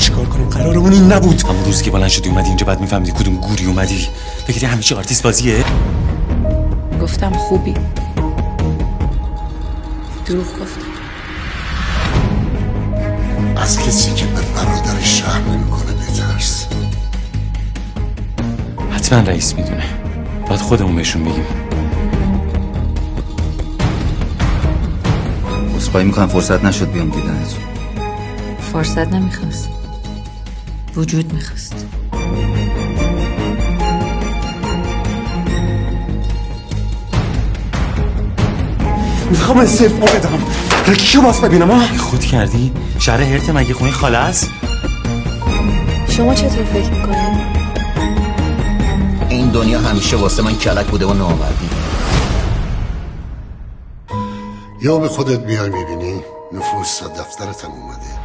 چیکار کنیم؟ قرارمون این نبود. همون روزی که بلند شدی اومدی اینجا بعد میفهمیدی کدوم گوری اومدی. فکری همیشه آرتیست بازیه؟ گفتم خوبی. دروغ گفتم. از کسی که به برادرش رحم نمیکنه بترس. حتما رئیس میدونه. باید خودمون بهشون بگیم. عذرخواهی میکنم فرصت نشد بیام دیدنتون. فرصت نمیخواست. وجود میخواست. میخوام استعفا بدم. کیو باز ببینم ها؟ خود کردی؟ شهر هرت مگه خونه خاله است؟ شما چطور فکر میکنید؟ این دنیا همیشه واسه من کلک بوده و نامردی. یا به خودت بیای میبینی نفوس دفترت هم اومده.